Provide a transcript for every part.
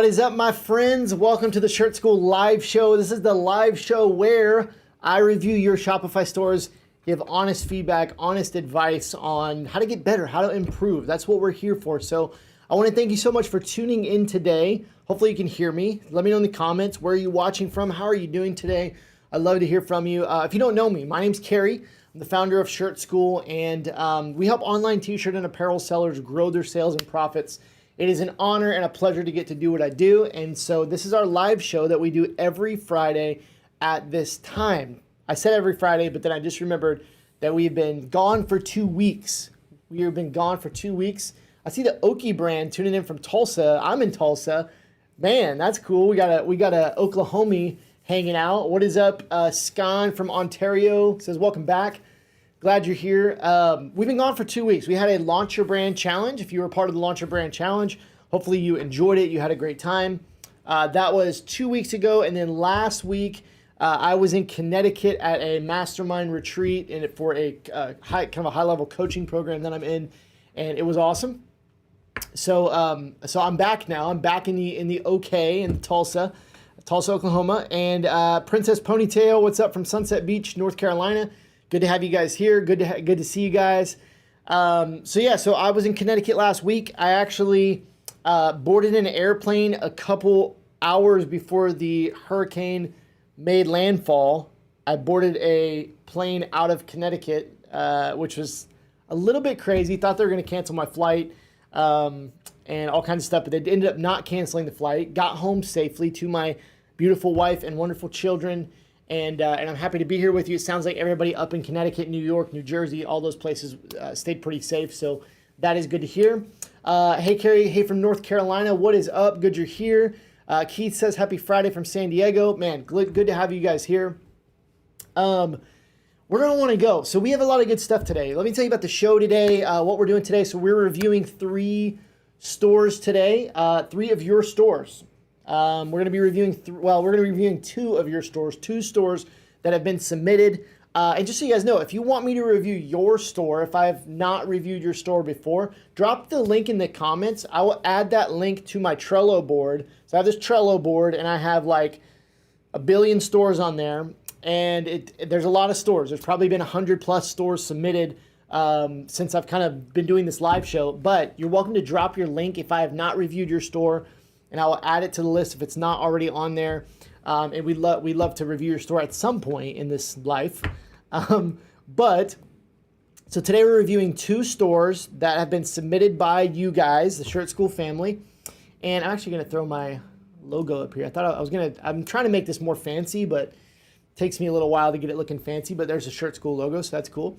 What is up, my friends? Welcome to the Shirt School live show. This is the live show where I review your Shopify stores, give honest feedback, honest advice on how to get better, how to improve. That's what we're here for. So I want to thank you so much for tuning in today. Hopefully you can hear me. Let me know in the comments, where are you watching from? How are you doing today? I'd love to hear from you. If you don't know me, my name's Carrie. I'm the founder of Shirt School, and we help online t-shirt and apparel sellers grow their sales and profits. It is an honor and a pleasure to get to do what I do, and so this is our live show that we do every Friday at this time. I said every Friday, but then I just remembered that we've been gone for 2 weeks. We have been gone for 2 weeks. I see the Okie brand tuning in from Tulsa. I'm in Tulsa. Man, that's cool. We got a Oklahoma hanging out. What is up? Scon from Ontario says, welcome back. Glad you're here. We've been gone for 2 weeks. We had a Launch Your Brand Challenge. If you were part of the Launch Your Brand Challenge, hopefully you enjoyed it. You had a great time. That was 2 weeks ago. And then last week, I was in Connecticut at a mastermind retreat and for a kind of a high-level coaching program that I'm in, and it was awesome. So I'm back now. I'm back in the OK in Tulsa, Oklahoma. And Princess Ponytail, what's up from Sunset Beach, North Carolina? Good to have you guys here. Good to see you guys. So I was in Connecticut last week. I actually boarded an airplane a couple hours before the hurricane made landfall. I boarded a plane out of Connecticut, which was a little bit crazy. Thought they were going to cancel my flight and all kinds of stuff, but they ended up not canceling the flight. Got home safely to my beautiful wife and wonderful children. And I'm happy to be here with you. It sounds like everybody up in Connecticut, New York, New Jersey, all those places stayed pretty safe. So that is good to hear. Hey, Carrie. Hey, from North Carolina. What is up? Good you're here. Keith says, happy Friday from San Diego. Man, good to have you guys here. Where do I want to go? So we have a lot of good stuff today. Let me tell you about the show today, what we're doing today. So we're reviewing 3 stores today, 3 of your stores. We're going to be reviewing, 2 of your stores, 2 stores that have been submitted. And just so you guys know, if you want me to review your store, if I have not reviewed your store before, drop the link in the comments. I will add that link to my Trello board. So I have this Trello board, and I have like a billion stores on there. And there's a lot of stores. There's probably been 100+ stores submitted since I've kind of been doing this live show. But you're welcome to drop your link if I have not reviewed your store, and I will add it to the list if it's not already on there. And we love to review your store at some point in this life. So today we're reviewing 2 stores that have been submitted by you guys, the Shirt School family. And I'm actually going to throw my logo up here. I'm trying to make this more fancy, but it takes me a little while to get it looking fancy. But there's a Shirt School logo, so that's cool.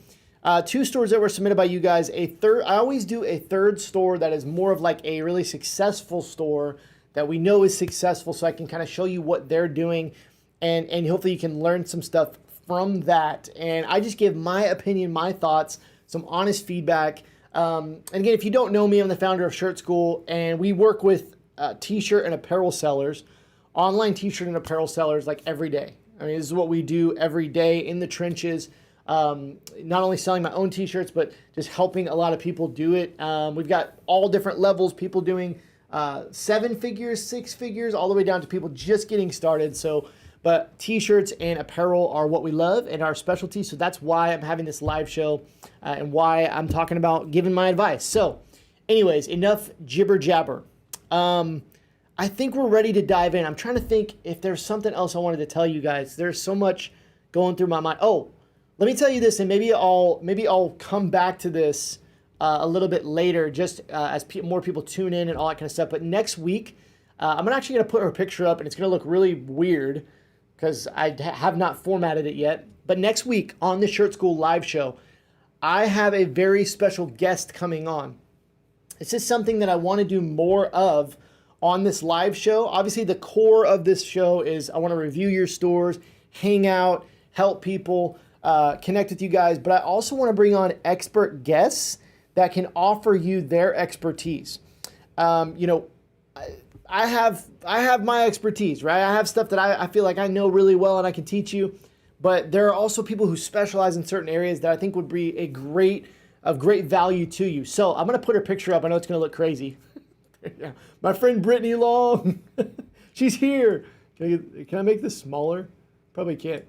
2 stores that were submitted by you guys. I always do a third store that is more of like a really successful store that we know is successful, so I can kind of show you what they're doing, and hopefully you can learn some stuff from that. And I just give my opinion, my thoughts, some honest feedback. And again, if you don't know me, I'm the founder of Shirt School, and we work with t-shirt and apparel sellers, online t-shirt and apparel sellers, like every day. I mean, this is what we do every day in the trenches. Not only selling my own t-shirts, but just helping a lot of people do it. We've got all different levels, people doing 7 figures, 6 figures, all the way down to people just getting started. But t-shirts and apparel are what we love and our specialty. So that's why I'm having this live show and why I'm talking about giving my advice. So anyways, enough jibber jabber. I think we're ready to dive in. I'm trying to think if there's something else I wanted to tell you guys. There's so much going through my mind. Oh, let me tell you this, and maybe I'll come back to this a little bit later, just as more people tune in and all that kind of stuff. But next week, I'm actually going to put her picture up, and it's going to look really weird because I have not formatted it yet. But next week on the Shirt School live show, I have a very special guest coming on. This is something that I want to do more of on this live show. Obviously, the core of this show is I want to review your stores, hang out, help people, connect with you guys. But I also want to bring on expert guests that can offer you their expertise. I have my expertise, right? I have stuff that I feel like I know really well and I can teach you. But there are also people who specialize in certain areas that I think would be of great value to you. So I'm going to put her picture up. I know it's going to look crazy. Yeah. My friend Brittany Long, she's here. Can I make this smaller? Probably can't.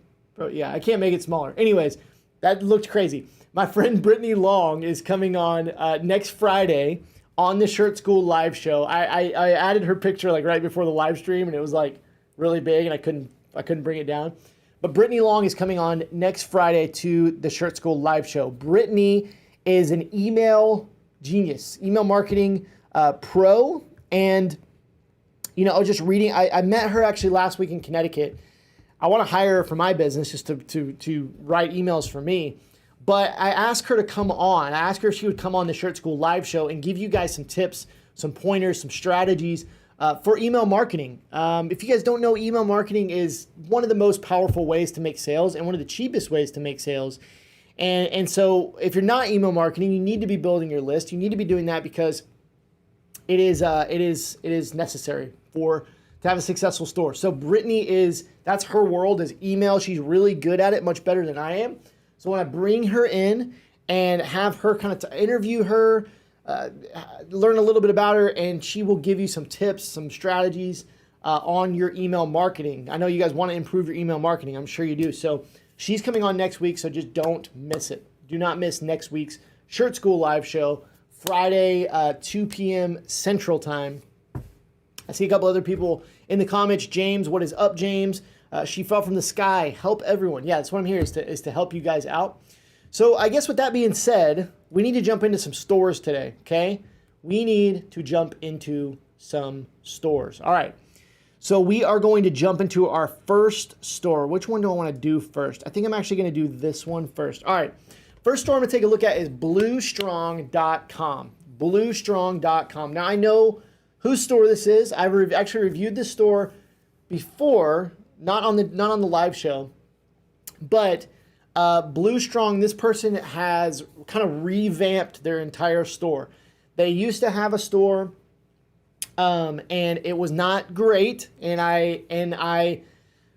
Yeah, I can't make it smaller. Anyways, that looked crazy. My friend Brittany Long is coming on next Friday on the Shirt School live show. I added her picture like right before the live stream, and it was like really big, and I couldn't bring it down. But Brittany Long is coming on next Friday to the Shirt School live show. Brittany is an email genius, email marketing pro, and I was just reading. I met her actually last week in Connecticut. I want to hire her for my business just to write emails for me. But I asked her to come on. I asked her if she would come on the Shirt School live show and give you guys some tips, some pointers, some strategies for email marketing. If you guys don't know, email marketing is one of the most powerful ways to make sales and one of the cheapest ways to make sales. And so if you're not email marketing, you need to be building your list. You need to be doing that because it is necessary to have a successful store. So Brittany that's her world is email. She's really good at it, much better than I am. So when I bring her in and have her kind of interview her, learn a little bit about her, and she will give you some tips, some strategies on your email marketing. I know you guys want to improve your email marketing. I'm sure you do. So she's coming on next week, so just don't miss it. Do not miss next week's Shirt School live show, Friday, 2 p.m. Central Time. I see a couple other people in the comments. James, what is up, James? She fell from the sky. Help everyone. Yeah, that's what I'm here is to help you guys out. So I guess with that being said, we need to jump into some stores today, okay? We need to jump into some stores. All right. So we are going to jump into our first store. Which one do I want to do first? I think I'm actually going to do this one first. All right. First store I'm going to take a look at is bluestrong.com. Bluestrong.com. Now I know whose store this is. I've actually reviewed this store before, not on the live show, but Blue Strong, this person has kind of revamped their entire store. They used to have a store, and it was not great. And I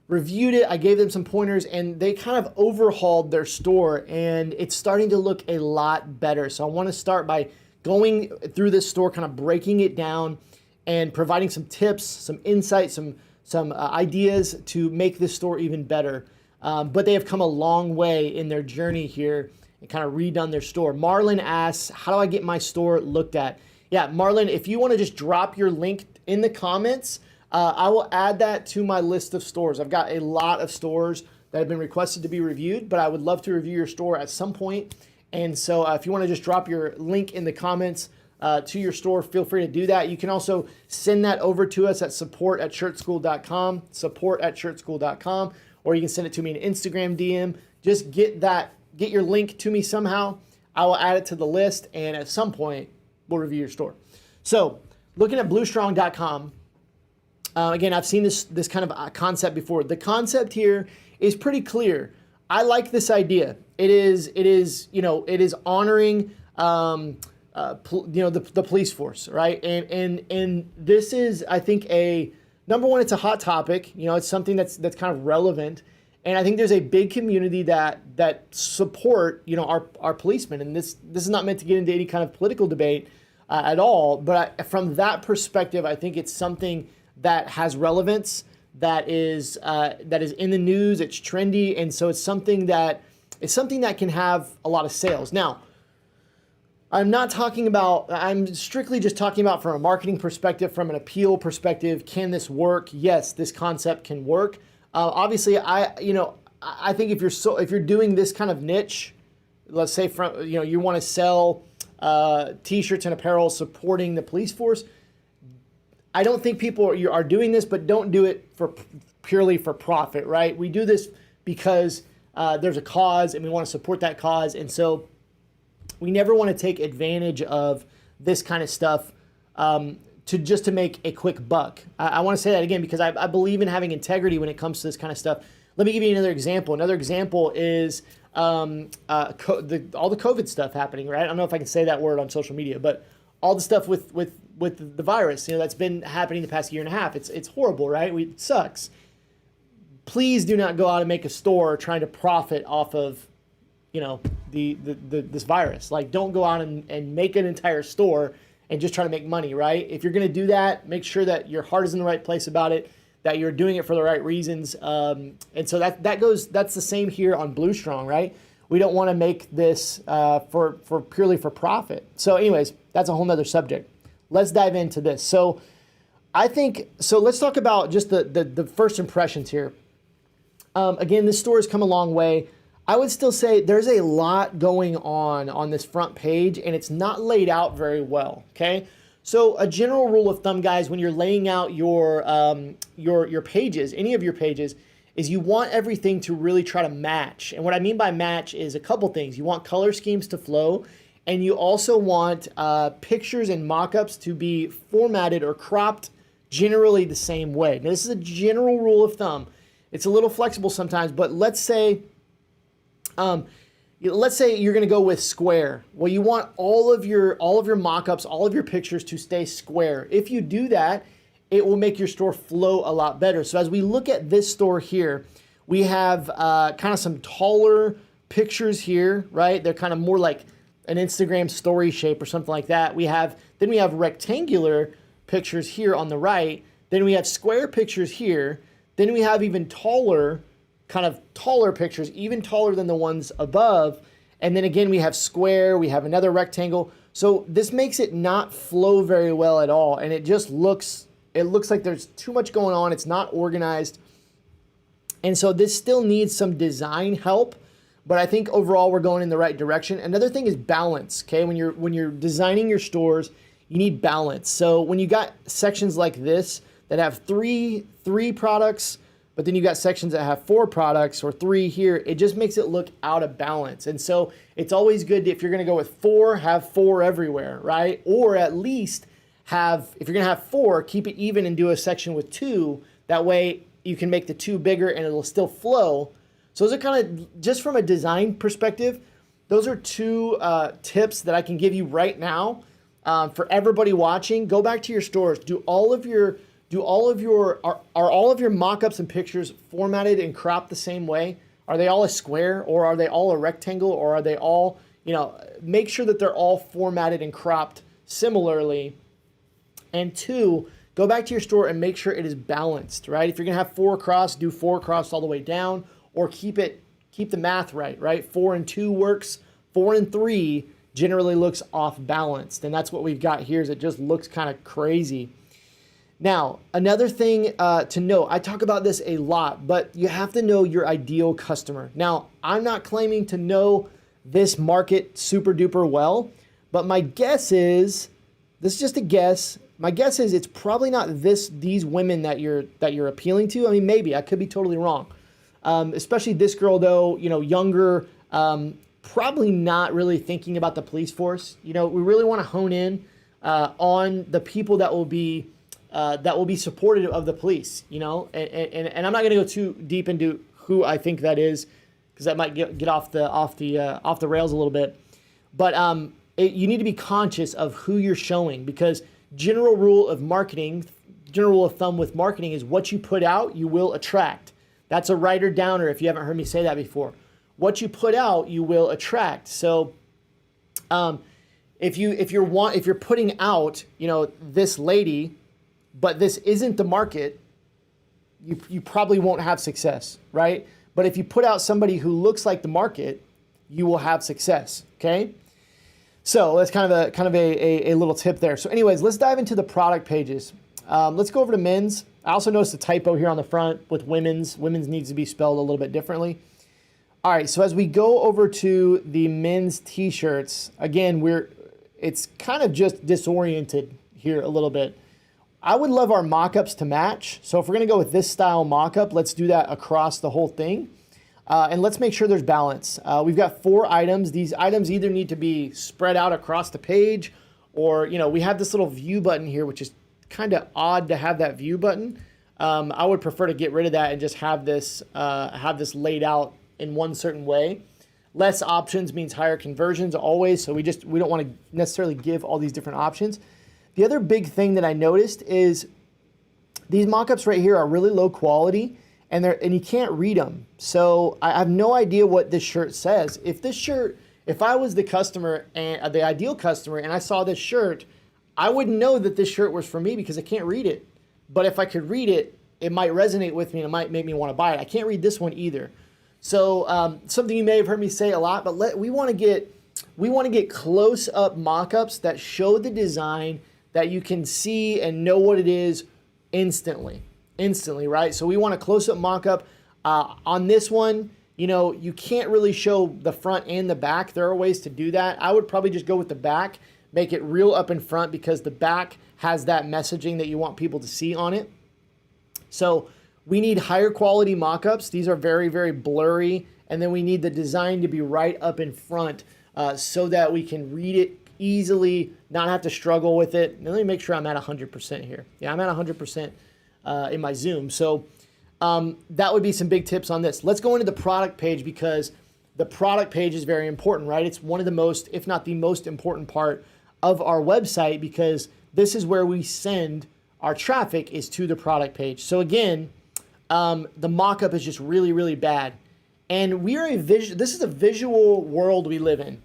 reviewed it. I gave them some pointers, and they kind of overhauled their store, and it's starting to look a lot better. So I want to start by going through this store, kind of breaking it down, and providing some tips, some insights, some ideas to make this store even better. But they have come a long way in their journey here and kind of redone their store. Marlon asks, how do I get my store looked at? Yeah, Marlon, if you want to just drop your link in the comments, I will add that to my list of stores. I've got a lot of stores that have been requested to be reviewed, but I would love to review your store at some point. And so if you want to just drop your link in the comments to your store, feel free to do that. You can also send that over to us at support@shirtschool.com, support@shirtschool.com, or you can send it to me in Instagram DM. Just get your link to me somehow. I will add it to the list, and at some point, we'll review your store. So looking at bluestrong.com, again, I've seen this kind of concept before. The concept here is pretty clear. I like this idea. It is honoring the police force, right? And this is, I think, number one, it's a hot topic. It's something that's kind of relevant, and I think there's a big community that support our policemen. And this is not meant to get into any kind of political debate at all. But from that perspective, I think it's something that has relevance, that is in the news. It's trendy, and so it's something that can have a lot of sales. Now, I'm strictly just talking about from a marketing perspective, from an appeal perspective. Can this work? Yes, this concept can work. Obviously, I think if you're doing this kind of niche, let's say you want to sell t-shirts and apparel supporting the police force, I don't think people are doing this, but don't do it purely for profit, right? We do this because there's a cause and we want to support that cause, and so we never want to take advantage of this kind of stuff to make a quick buck. I want to say that again because I believe in having integrity when it comes to this kind of stuff. Let me give you another example. Another example is all the COVID stuff happening, right? I don't know if I can say that word on social media, but all the stuff with the virus, that's been happening the past year and a half. It's horrible, right? It sucks. Please do not go out and make a store trying to profit off of this virus. Like, don't go out and make an entire store and just try to make money, right? If you're going to do that, make sure that your heart is in the right place about it, that you're doing it for the right reasons. And so that's the same here on Blue Strong, right? We don't want to make this for purely for profit. So anyways, that's a whole nother subject. Let's dive into this. So let's talk about just the first impressions here. Again, this store has come a long way. I would still say there's a lot going on this front page, and it's not laid out very well, okay? So a general rule of thumb, guys, when you're laying out your pages, any of your pages, is you want everything to really try to match. And what I mean by match is a couple things. You want color schemes to flow, and you also want pictures and mock-ups to be formatted or cropped generally the same way. Now, this is a general rule of thumb. It's a little flexible sometimes, but let's say you're going to go with square. Well, you want all of your mock-ups, all of your pictures to stay square. If you do that, it will make your store flow a lot better. So as we look at this store here, we have kind of some taller pictures here, right? They're kind of more like an Instagram story shape or something like that. Then we have rectangular pictures here on the right. Then we have square pictures here. Then we have even taller pictures, even taller than the ones above. And then again, we have square, we have another rectangle. So this makes it not flow very well at all. And it just looks like there's too much going on. It's not organized. And so this still needs some design help, but I think overall we're going in the right direction. Another thing is balance, okay? When you're designing your stores, you need balance. So when you got sections like this that have three products, but then you got sections that have 4 products or 3 here, it just makes it look out of balance. And so it's always good if you're gonna go with 4, have 4 everywhere, right? Or at least if you're gonna have 4, keep it even and do a section with 2. That way you can make the 2 bigger and it'll still flow. So those are kind of, just from a design perspective, those are 2 tips that I can give you right now. For everybody watching, go back to your stores, are all of your mock-ups and pictures formatted and cropped the same way? Are they all a square, or are they all a rectangle, or are they all, make sure that they're all formatted and cropped similarly. And 2, go back to your store and make sure it is balanced, right? If you're gonna have 4 across, do 4 across all the way down, or keep the math right? 4 and 2 works, 4 and 3 generally looks off balanced. And that's what we've got here, is it just looks kind of crazy. Now, another thing to know, I talk about this a lot, but you have to know your ideal customer. Now, I'm not claiming to know this market super duper well, but my guess is, this is just a guess, my guess is it's probably not these women that you're appealing to. I mean, maybe, I could be totally wrong. Especially this girl though, younger, probably not really thinking about the police force. We really want to hone in on the people that will be supportive of the police, and I'm not going to go too deep into who I think that is, because that might get off the rails a little bit. But you need to be conscious of who you're showing, because general rule of thumb with marketing is what you put out, you will attract. That's a writer downer if you haven't heard me say that before. What you put out, you will attract. So if you're putting out, this lady, but this isn't the market, you probably won't have success, right? But if you put out somebody who looks like the market, you will have success, okay? So that's kind of a little tip there. So anyways, let's dive into the product pages. Let's go over to men's. I also noticed a typo here on the front with women's. Women's needs to be spelled a little bit differently. All right, so as we go over to the men's t-shirts, again, it's kind of just disoriented here a little bit. I would love our mock-ups to match. So if we're gonna go with this style mock-up, let's do that across the whole thing. And let's make sure there's balance. We've got 4 items. These items either need to be spread out across the page, or we have this little view button here, which is kind of odd to have that view button. I would prefer to get rid of that and just have this laid out in one certain way. Less options means higher conversions always, so we don't want to necessarily give all these different options. The other big thing that I noticed is these mock-ups right here are really low quality, and you can't read them. So I have no idea what this shirt says. If I was the customer and the ideal customer, and I saw this shirt, I wouldn't know that this shirt was for me because I can't read it. But if I could read it, it might resonate with me and it might make me want to buy it. I can't read this one either. So something you may have heard me say a lot, but we want to get close-up mock-ups that show the design that you can see and know what it is instantly, right? So we want a close-up mock-up. On this one, you know, you can't really show the front and the back. There are ways to do that. I would probably just go with the back, make it real up in front because the back has that messaging that you want people to see on it. So we need higher quality mock-ups. These are very, very blurry. And then we need the design to be right up in front so that we can read it easily, not have to struggle with it. Now, let me make sure I'm at 100% here. Yeah, I'm at 100% in my Zoom. So that would be some big tips on this. Let's go into the product page because the product page is very important, right? It's one of the most, if not the most important part of our website because this is where we send our traffic is to the product page. So again, the mock-up is just really, really bad. And we are this is a visual world we live in.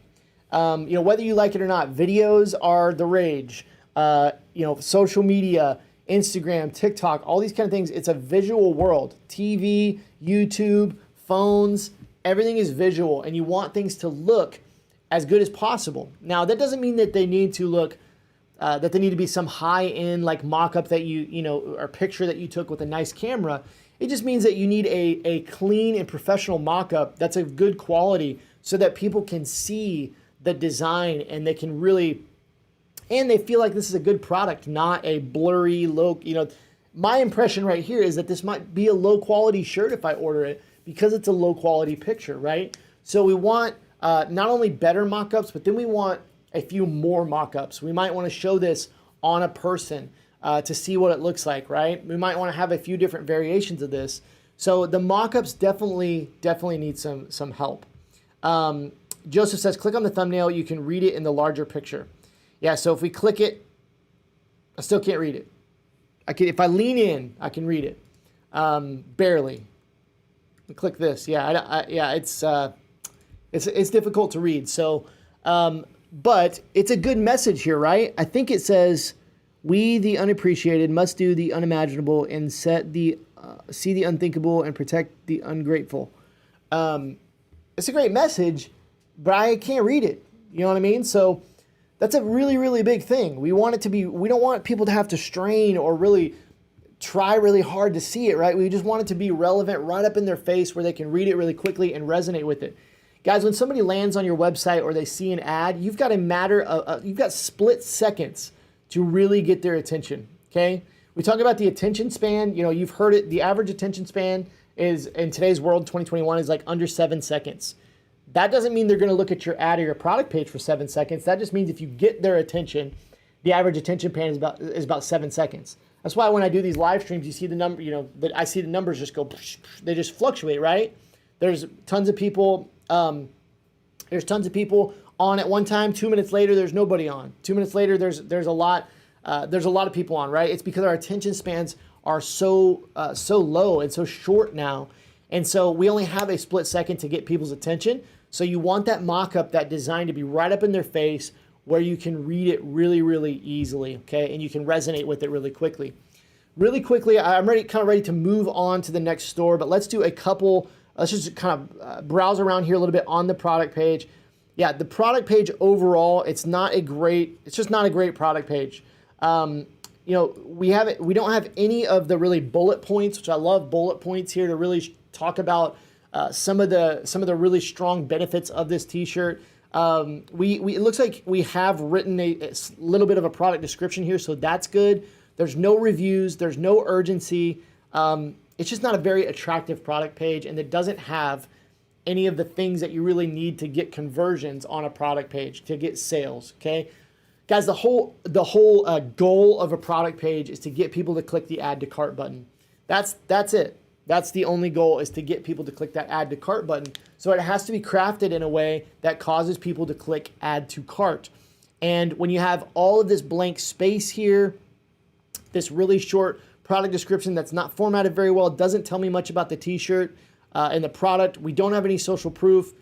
You know, whether you like it or not, videos are the rage. You know, social media, Instagram, TikTok, all these kind of things. It's a visual world. TV, YouTube, phones, everything is visual, and you want things to look as good as possible. Now, that doesn't mean that they need to look, that they need to be some high-end like mock-up that you know, or picture that you took with a nice camera. It just means that you need a clean and professional mock-up that's of good quality so that people can see the design and they can really, and they feel like this is a good product, not a blurry, low, you know. My impression right here is that this might be a low-quality shirt if I order it because it's a low-quality picture, right? So we want not only better mock-ups, but then we want a few more mock-ups. We might want to show this on a person to see what it looks like, right? We might want to have a few different variations of this. So the mock-ups definitely need some help. Joseph says, click on the thumbnail. You can read it in the larger picture. Yeah, so if we click it, I still can't read it. If I lean in, I can read it. Barely. Click this. Yeah, yeah, it's difficult to read. So, but it's a good message here, right? I think it says, we, the unappreciated, must do the unimaginable and see the unthinkable and protect the ungrateful. It's a great message, but I can't read it. You know what I mean? So that's a really, really big thing. We want it to be, we don't want people to have to strain or really try really hard to see it, right? We just want it to be relevant right up in their face where they can read it really quickly and resonate with it. Guys, when somebody lands on your website or they see an ad, you've got you've got split seconds to really get their attention, okay? We talk about the attention span. You know, you've heard it. The average attention span is, in today's world, 2021, is like under 7 seconds. That doesn't mean they're going to look at your ad or your product page for 7 seconds. That just means if you get their attention, the average attention span is about 7 seconds. That's why when I do these live streams, you see the number, you know, that I see the numbers just go, they just fluctuate, right? There's tons of people. There's tons of people on at one time. 2 minutes later, there's nobody on. 2 minutes later, there's a lot of people on, right? It's because our attention spans are so low and so short now, and so we only have a split second to get people's attention. So you want that mock-up, that design to be right up in their face where you can read it really, really easily, okay? And you can resonate with it really quickly. Really quickly, I'm kind of ready to move on to the next store, but let's do a couple. Let's just kind of browse around here a little bit on the product page. Yeah, the product page overall, it's just not a great product page. You know, we don't have any of the really bullet points, which I love bullet points here to really talk about some of the really strong benefits of this t-shirt. It looks like we have written a little bit of a product description here, so that's good. There's no reviews, there's no urgency. It's just not a very attractive product page, and it doesn't have any of the things that you really need to get conversions on a product page, to get sales, okay? Guys, the whole goal of a product page is to get people to click the add to cart button. That's it. That's the only goal, is to get people to click that add to cart button. So it has to be crafted in a way that causes people to click add to cart. And when you have all of this blank space here, this really short product description that's not formatted very well, doesn't tell me much about the t-shirt and the product. We don't have any social proof.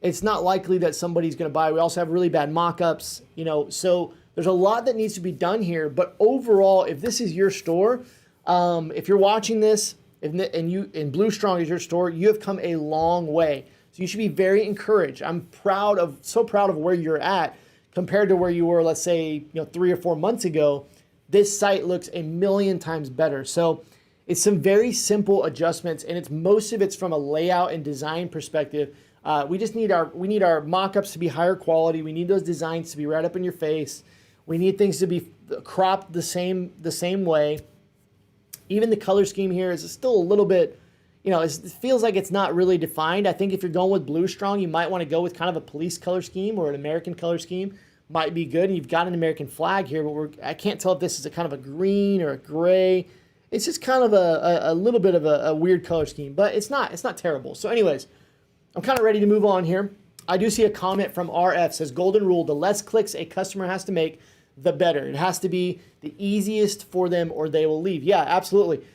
It's not likely that somebody's going to buy. We also have really bad mock-ups, you know. So there's a lot that needs to be done here. But overall, if this is your store, if you're watching this and Blue Strong is your store, you have come a long way. So you should be very encouraged. I'm so proud of where you're at compared to where you were, let's say, 3 or 4 months ago. This site looks a million times better. So it's some very simple adjustments, and most of it's from a layout and design perspective. We need our mock-ups to be higher quality. We need those designs to be right up in your face. We need things to be cropped the same way. Even the color scheme here is still a little bit, it feels like it's not really defined. I think if you're going with Blue Strong, you might want to go with kind of a police color scheme or an American color scheme. Might be good. And you've got an American flag here, but I can't tell if this is a kind of a green or a gray. It's just kind of a little bit of a weird color scheme, but it's not terrible. So anyways, I'm kind of ready to move on here. I do see a comment from RF says, golden rule, the less clicks a customer has to make, the better. It has to be the easiest for them or they will leave. Yeah, absolutely.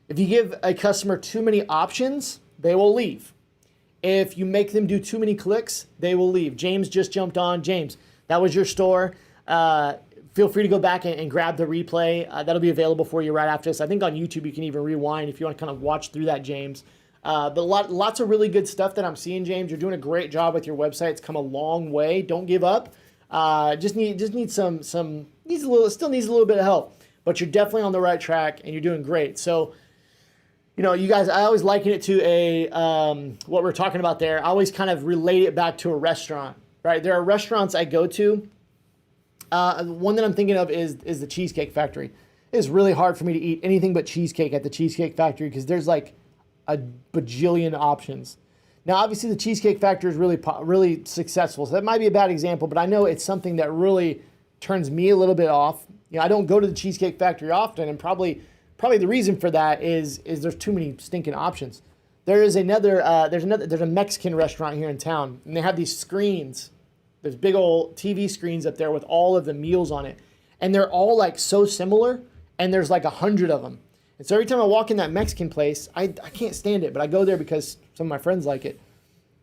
If you give a customer too many options, they will leave. If you make them do too many clicks, they will leave. James just jumped on. James, that was your store. Feel free to go back and grab the replay. That'll be available for you right after this. I think on YouTube you can even rewind if you want to kind of watch through that, James. But lots of really good stuff that I'm seeing, James. You're doing a great job with your website. It's come a long way. Don't give up. Still needs a little bit of help, but you're definitely on the right track and you're doing great. So, you guys, I always liken it to what we're talking about there. I always kind of relate it back to a restaurant, right? There are restaurants I go to. One that I'm thinking of is the Cheesecake Factory. It's really hard for me to eat anything but cheesecake at the Cheesecake Factory because there's like a bajillion options. Now, obviously, the Cheesecake Factory is really successful, so that might be a bad example, but I know it's something that really turns me a little bit off. I don't go to the Cheesecake Factory often, and probably the reason for that is there's too many stinking options. There's a Mexican restaurant here in town, and they have these screens. There's big old TV screens up there with all of the meals on it, and they're all like so similar, and there's like 100 of them. And so every time I walk in that Mexican place, I can't stand it, but I go there because some of my friends like it.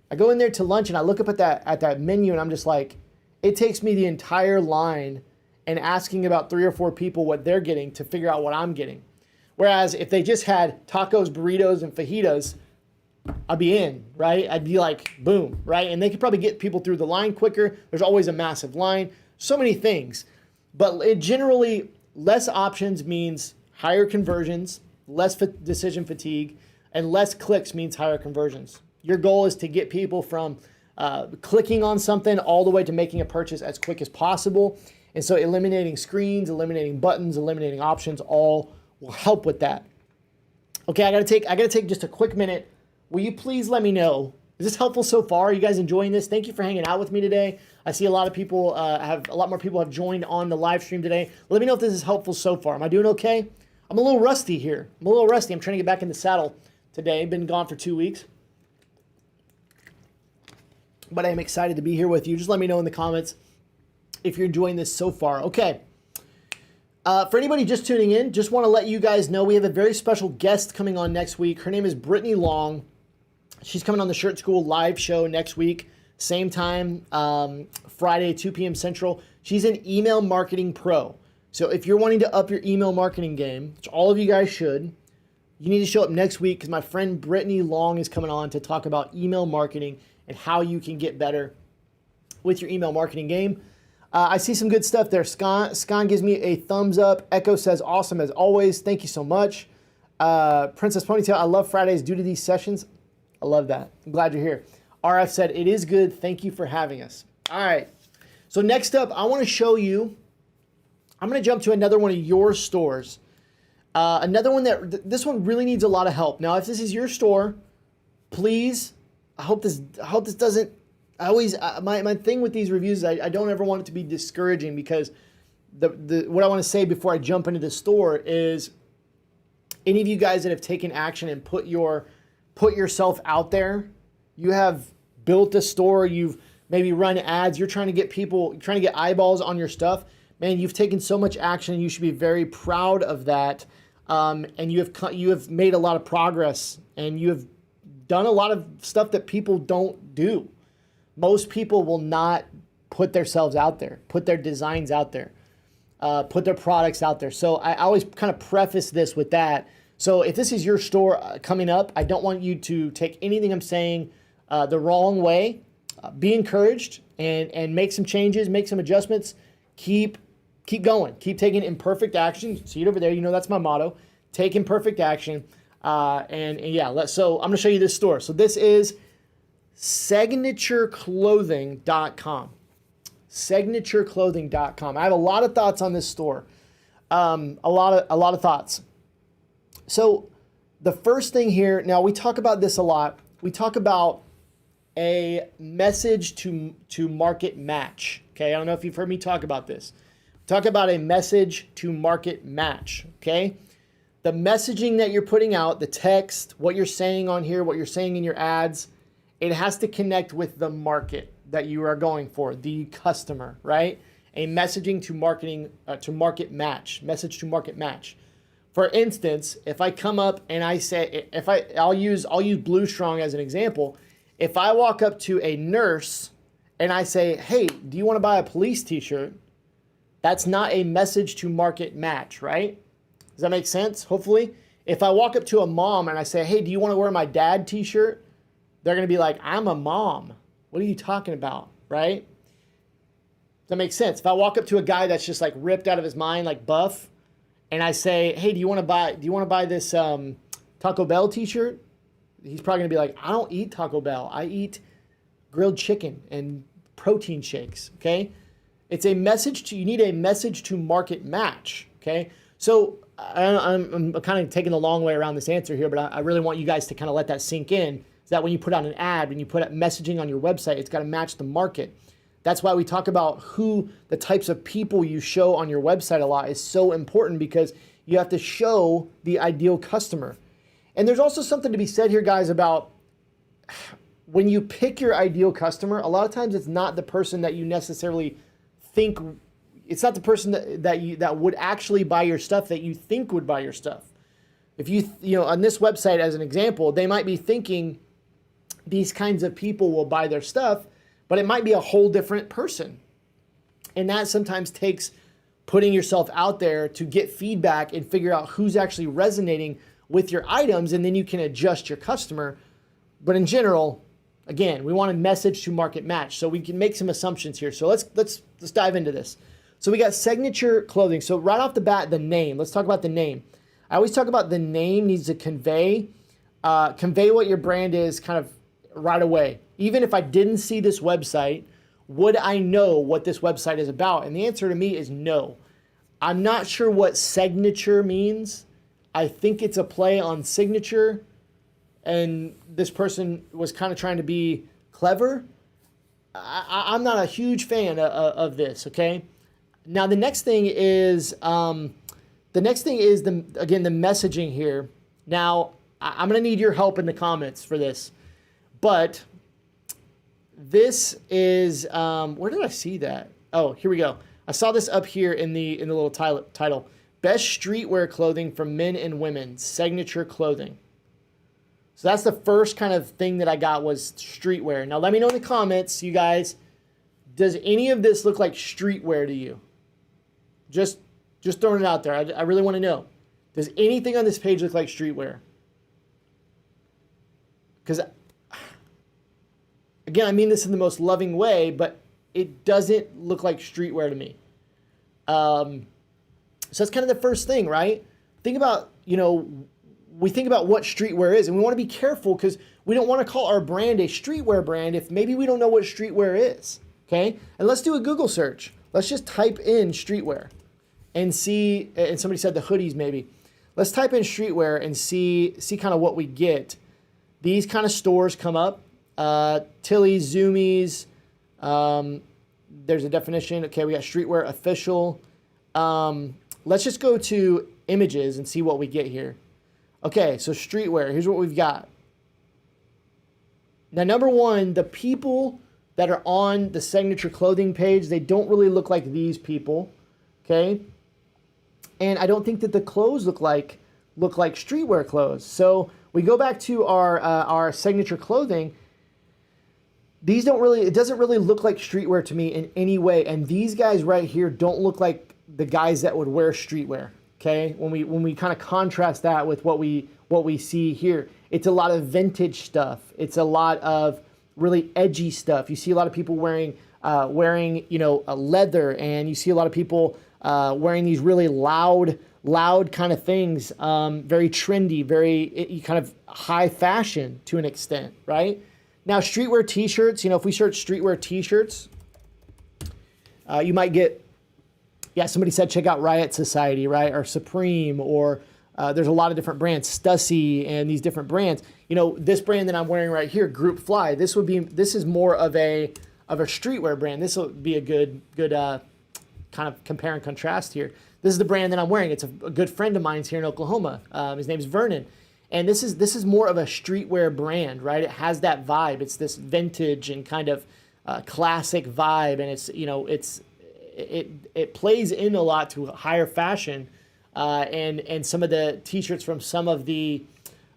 I go in there to lunch and I look up at that menu and I'm just like, it takes me the entire line and asking about 3 or 4 people what they're getting to figure out what I'm getting. Whereas if they just had tacos, burritos, and fajitas, I'd be in, right? I'd be like, boom, right? And they could probably get people through the line quicker. There's always a massive line. So many things. But it generally, less options means higher conversions, less decision fatigue, and less clicks means higher conversions. Your goal is to get people from clicking on something all the way to making a purchase as quick as possible. And so eliminating screens, eliminating buttons, eliminating options all will help with that. Okay, I gotta take just a quick minute. Will you please let me know, is this helpful so far? Are you guys enjoying this? Thank you for hanging out with me today. I see a lot more people have joined on the live stream today. Let me know if this is helpful so far. Am I doing okay? I'm a little rusty here. I'm trying to get back in the saddle today. Been gone for 2 weeks. But I'm excited to be here with you. Just let me know in the comments if you're enjoying this so far. Okay. For anybody just tuning in, just want to let you guys know we have a very special guest coming on next week. Her name is Brittany Long. She's coming on the Shirt School live show next week. Same time, Friday, 2 p.m. Central. She's an email marketing pro. So if you're wanting to up your email marketing game, which all of you guys should, you need to show up next week because my friend Brittany Long is coming on to talk about email marketing and how you can get better with your email marketing game. I see some good stuff there. Scon gives me a thumbs up. Echo says, awesome as always. Thank you so much. Princess Ponytail, I love Fridays due to these sessions. I love that. I'm glad you're here. RF said, it is good. Thank you for having us. All right. So next up, I want to show you, I'm going to jump to another one of your stores. Another one this one really needs a lot of help. Now, if this is your store, please, I hope this doesn't, my thing with these reviews is I don't ever want it to be discouraging because what I want to say before I jump into the store is any of you guys that have taken action and put yourself out there, you have built a store, you've maybe run ads, you're trying to get eyeballs on your stuff. Man, you've taken so much action. You should be very proud of that. And you have made a lot of progress, and you have done a lot of stuff that people don't do. Most people will not put themselves out there, put their designs out there. put their products out there. So I always kind of preface this with that. So if this is your store coming up, I don't want you to take anything I'm saying the wrong way. Be encouraged and make some changes, make some adjustments. Keep going. Keep taking imperfect action. See it over there. You know that's my motto. Take imperfect action. And yeah, so I'm going to show you this store. So this is signatureclothing.com. Signatureclothing.com. I have a lot of thoughts on this store. A lot of thoughts. So the first thing here, now we talk about this a lot. We talk about a message to market match. Okay, I don't know if you've heard me talk about this. Talk about a message to market match. Okay, the messaging that you're putting out, the text, what you're saying on here, what you're saying in your ads, it has to connect with the market that you are going for, the customer, right? A messaging to market match, message to market match. For instance, if I come up and I say, I'll use Blue Strong as an example. If I walk up to a nurse and I say, hey, do you want to buy a police t-shirt? That's not a message to market match, right? Does that make sense? Hopefully. If I walk up to a mom and I say, hey, do you want to wear my dad t-shirt? They're going to be like, I'm a mom. What are you talking about, right? Does that make sense? If I walk up to a guy that's just like ripped out of his mind, like buff, and I say, hey, do you want to buy this Taco Bell t-shirt? He's probably going to be like, I don't eat Taco Bell. I eat grilled chicken and protein shakes, okay? It's a message you need a message to market match, okay? So I'm kind of taking the long way around this answer here, but I really want you guys to kind of let that sink in. Is that when you put out an ad, when you put out messaging on your website, it's got to match the market. That's why we talk about who the types of people you show on your website a lot is so important, because you have to show the ideal customer. And there's also something to be said here, guys, about when you pick your ideal customer, a lot of times it's not the person that you necessarily think, it's not the person that would actually buy your stuff that you think would buy your stuff. If you on this website as an example, they might be thinking these kinds of people will buy their stuff, but it might be a whole different person. And that sometimes takes putting yourself out there to get feedback and figure out who's actually resonating with your items, and then you can adjust your customer. But in general, again, we want a message to market match. So we can make some assumptions here. So let's dive into this. So we got Signature Clothing. So right off the bat, the name. Let's talk about the name. I always talk about the name needs to convey what your brand is kind of right away. Even if I didn't see this website, would I know what this website is about? And the answer to me is no. I'm not sure what signature means. I think it's a play on signature, and this person was kind of trying to be clever. I'm not a huge fan of this, okay? Now the next thing is the messaging here. Now I'm gonna need your help in the comments for this, but this is where did I see that? Oh, here we go. I saw this up here in the little title. Best streetwear clothing for men and women, Signature Clothing. So that's the first kind of thing that I got was streetwear. Now let me know in the comments, you guys, does any of this look like streetwear to you? Just throwing it out there. I really want to know. Does anything on this page look like streetwear? Because, again, I mean this in the most loving way, but it doesn't look like streetwear to me. So that's kind of the first thing, right? Think about, we think about what streetwear is, and we want to be careful because we don't want to call our brand a streetwear brand if maybe we don't know what streetwear is, okay? And let's do a Google search. Let's just type in streetwear and see, and somebody said the hoodies maybe. Let's type in streetwear and see kind of what we get. These kind of stores come up. Tilly's, Zoomies. There's a definition. Okay, we got streetwear official. Let's just go to images and see what we get here. Okay, so streetwear. Here's what we've got. Now, number one, the people that are on the Signature Clothing page, they don't really look like these people, okay? And I don't think that the clothes look like streetwear clothes. So we go back to our Signature Clothing. It doesn't really look like streetwear to me in any way. And these guys right here don't look like the guys that would wear streetwear. Okay, when we kind of contrast that with what we see here, it's a lot of vintage stuff. It's a lot of really edgy stuff. You see a lot of people wearing a leather, and you see a lot of people wearing these really loud kind of things, very trendy, very kind of high fashion to an extent, right? Now, streetwear t-shirts, if we search streetwear t-shirts, you might get, somebody said check out Riot Society, right? Or Supreme, or there's a lot of different brands, Stussy, and these different brands. This brand that I'm wearing right here, Group Fly, this is more of a streetwear brand. This will be a good kind of compare and contrast here. This is the brand that I'm wearing. It's a good friend of mine's here in Oklahoma. His name's Vernon. And this is more of a streetwear brand, right? It has that vibe. It's this vintage and kind of classic vibe, and it plays in a lot to higher fashion, and some of the t-shirts from some of the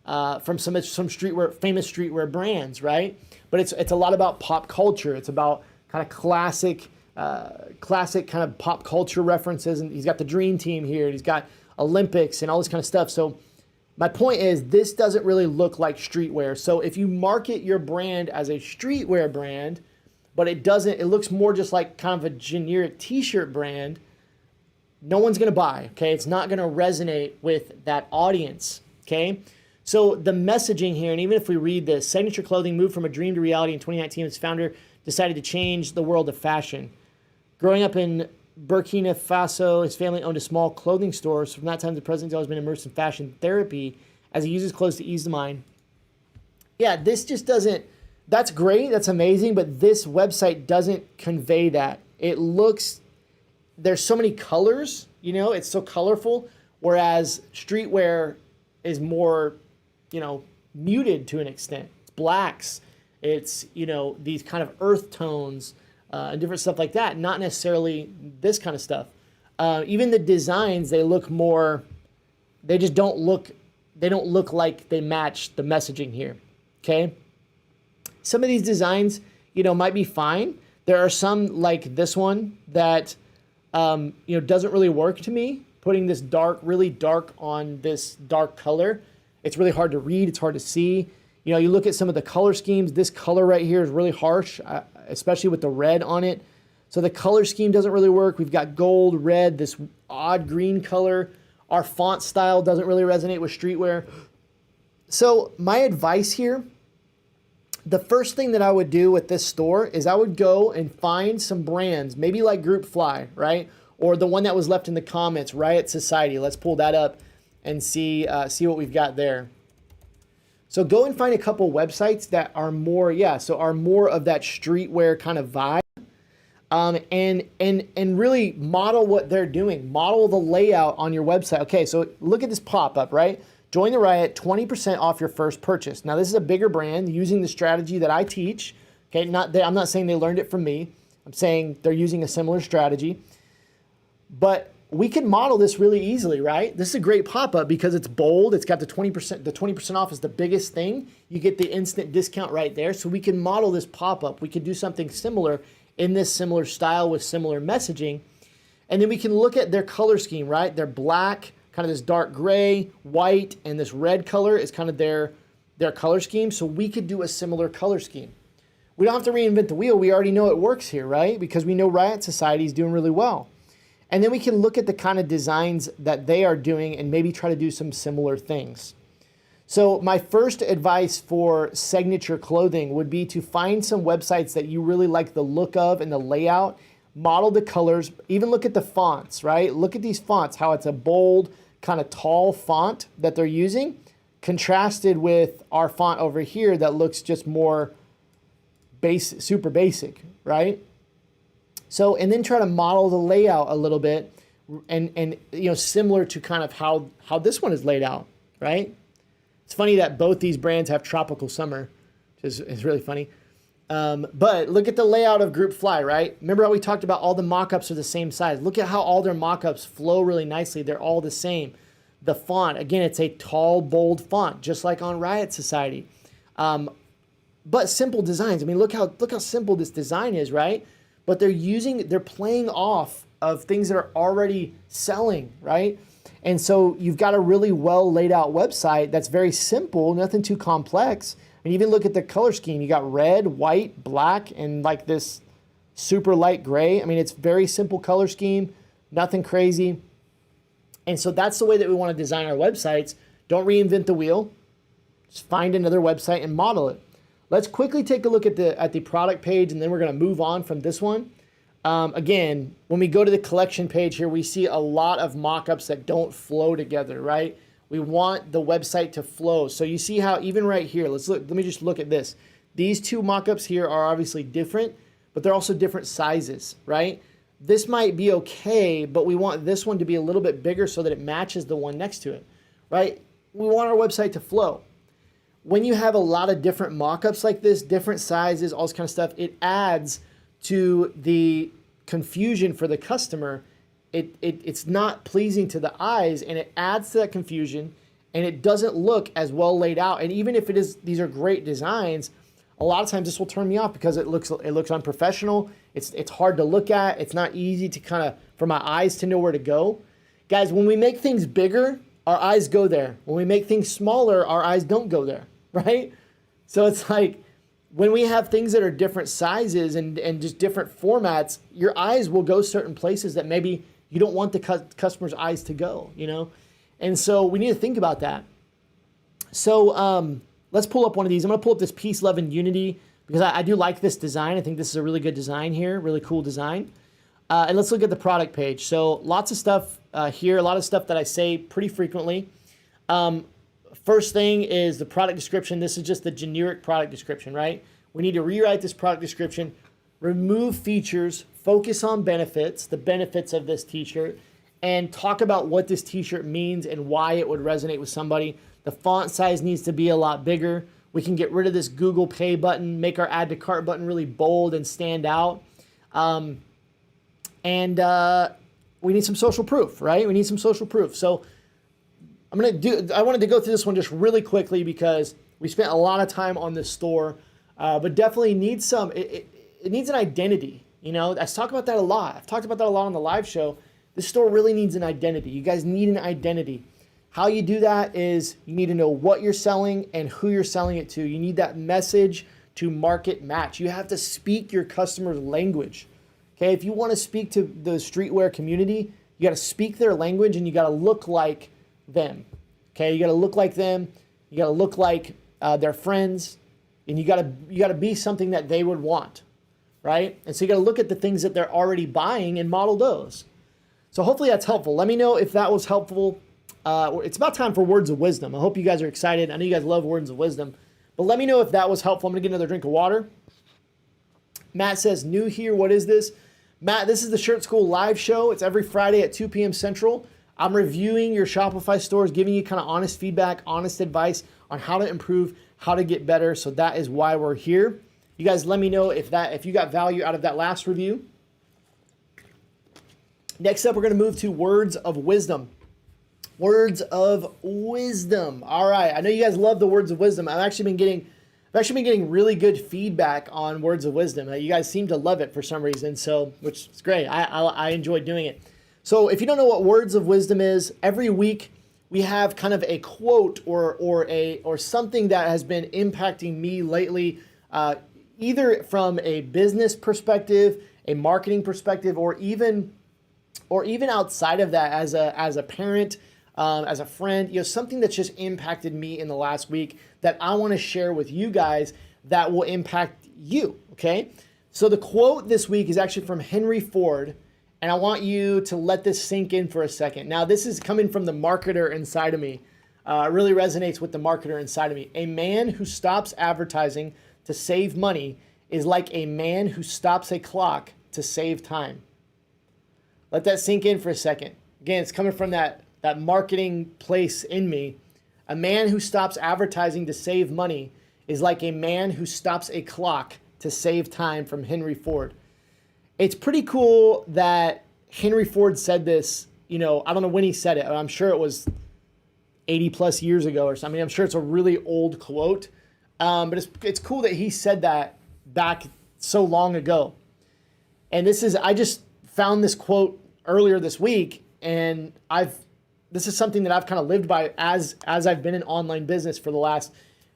from some streetwear, famous streetwear brands, right? But it's a lot about pop culture. It's about kind of classic kind of pop culture references, and he's got the Dream Team here, and he's got Olympics and all this kind of stuff. So my point is, this doesn't really look like streetwear. So if you market your brand as a streetwear brand, but it looks more just like kind of a generic t-shirt brand, no one's going to buy, okay? It's not going to resonate with that audience, okay? So the messaging here, and even if we read this, Signature Clothing moved from a dream to reality in 2019. Its founder decided to change the world of fashion. Growing up in Burkina Faso, his family owned a small clothing store. So from that time, the president's always been immersed in fashion therapy as he uses clothes to ease the mind. Yeah, this just doesn't, that's great, that's amazing, but this website doesn't convey that. It looks, there's so many colors, it's so colorful, whereas streetwear is more, muted to an extent. It's blacks, it's, these kind of earth tones, and different stuff like that, not necessarily this kind of stuff. Even the designs, they look more, they don't look like they match the messaging here, okay? Some of these designs, might be fine. There are some like this one that, doesn't really work to me. Putting this really dark on this dark color, it's really hard to read, it's hard to see. You look at some of the color schemes, this color right here is really harsh, especially with the red on it. So the color scheme doesn't really work. We've got gold, red, this odd green color. Our font style doesn't really resonate with streetwear. So my advice here, the first thing that I would do with this store is I would go and find some brands, maybe like Group Fly, right? Or the one that was left in the comments, Riot Society. Let's pull that up and see what we've got there. So go and find a couple websites that are more, are more of that streetwear kind of vibe, and really model what they're doing. Model the layout on your website. Okay, so look at this pop-up, right? Join the Riot, 20% off your first purchase. Now this is a bigger brand using the strategy that I teach. Okay, I'm not saying they learned it from me. I'm saying they're using a similar strategy. But we can model this really easily, right? This is a great pop-up because it's bold. It's got the 20%. The 20% off is the biggest thing. You get the instant discount right there. So we can model this pop-up. We could do something similar in this similar style with similar messaging. And then we can look at their color scheme, right? They're black, kind of this dark gray, white, and this red color is kind of their color scheme. So we could do a similar color scheme. We don't have to reinvent the wheel. We already know it works here, right? Because we know Riot Society is doing really well. And then we can look at the kind of designs that they are doing and maybe try to do some similar things. So my first advice for Signature Clothing would be to find some websites that you really like the look of and the layout, model the colors, even look at the fonts, right? Look at these fonts, how it's a bold, kind of tall font that they're using, contrasted with our font over here that looks just more basic, super basic, right? So, and then try to model the layout a little bit and similar to kind of how this one is laid out, right? It's funny that both these brands have tropical summer, which is really funny. But look at the layout of Group Fly, right? Remember how we talked about all the mock-ups are the same size. Look at how all their mock-ups flow really nicely. They're all the same. The font, again, it's a tall, bold font, just like on Riot Society. But simple designs. I mean, look how simple this design is, right? But they're playing off of things that are already selling, right? And so you've got a really well laid out website that's very simple, nothing too complex. And even look at the color scheme. You got red, white, black, and like this super light gray. I mean, it's very simple color scheme, nothing crazy. And so that's the way that we want to design our websites. Don't reinvent the wheel. Just find another website and model it. Let's quickly take a look at the product page, and then we're going to move on from this one. Again, when we go to the collection page here, we see a lot of mockups that don't flow together, right? We want the website to flow. So you see how even right here, let me just look at this. These two mockups here are obviously different, but they're also different sizes, right? This might be okay, but we want this one to be a little bit bigger so that it matches the one next to it, right? We want our website to flow. When you have a lot of different mockups like this, different sizes, all this kind of stuff, it adds to the confusion for the customer. It's not pleasing to the eyes, and it adds to that confusion, and it doesn't look as well laid out. And even if it is, these are great designs, a lot of times this will turn me off because it looks unprofessional. It's hard to look at. It's not easy to kind of, for my eyes to know where to go. Guys, when we make things bigger, our eyes go there. When we make things smaller, our eyes don't go there, right? So it's like when we have things that are different sizes and just different formats, your eyes will go certain places that maybe you don't want the customer's eyes to go, you know? And so we need to think about that. So let's pull up one of these. I'm going to pull up this Peace, Love, and Unity because I do like this design. I think this is a really good design here, really cool design. And let's look at the product page. So lots of stuff here, a lot of stuff that I say pretty frequently. First thing is the product description. This is just the generic product description, right? We need to rewrite this product description, remove features, focus on benefits, the benefits of this t-shirt, and talk about what this t-shirt means and why it would resonate with somebody. The font size needs to be a lot bigger. We can get rid of this Google Pay button, make our add to cart button really bold and stand out. We need some social proof, right? We need some social proof. So I wanted to go through this one just really quickly because we spent a lot of time on this store, but definitely needs some, it needs an identity. You know, I talk about that a lot. I've talked about that a lot on the live show. This store really needs an identity. You guys need an identity. How you do that is you need to know what you're selling and who you're selling it to. You need that message to market match. You have to speak your customer's language. Okay, if you want to speak to the streetwear community, you got to speak their language and you got to look like them. Okay, you got to look like them. You got to look like their friends, and you got to be something that they would want, right? And so you got to look at the things that they're already buying and model those. So hopefully that's helpful. Let me know if that was helpful. It's about time for words of wisdom. I hope you guys are excited. I know you guys love words of wisdom, but let me know if that was helpful. I'm gonna get another drink of water. Matt says, new here, what is this? Matt, this is the Shirt School live show. It's every Friday at 2 p.m. Central. I'm reviewing your Shopify stores, giving you kind of honest feedback, honest advice on how to improve, how to get better. So that is why we're here. You guys let me know if you got value out of that last review. Next up, we're going to move to words of wisdom. Words of wisdom. All right. I know you guys love the words of wisdom. I've actually been getting really good feedback on words of wisdom. You guys seem to love it for some reason, so which is great. I enjoy doing it. So if you don't know what words of wisdom is, every week we have kind of a quote or something that has been impacting me lately, either from a business perspective, a marketing perspective, or even outside of that as a parent, as a friend, you know, something that's just impacted me in the last week that I want to share with you guys that will impact you, okay? So the quote this week is actually from Henry Ford, and I want you to let this sink in for a second. Now, this is coming from the marketer inside of me. It really resonates with the marketer inside of me. A man who stops advertising to save money is like a man who stops a clock to save time. Let that sink in for a second. Again, it's coming from that marketing place in me. A man who stops advertising to save money is like a man who stops a clock to save time, from Henry Ford. It's pretty cool that Henry Ford said this. You know, I don't know when he said it. I'm sure it was 80 plus years ago or something. I'm sure it's a really old quote. But it's cool that he said that back so long ago. And I just found this quote earlier this week, and this is something that I've kind of lived by as I've been in online business for the last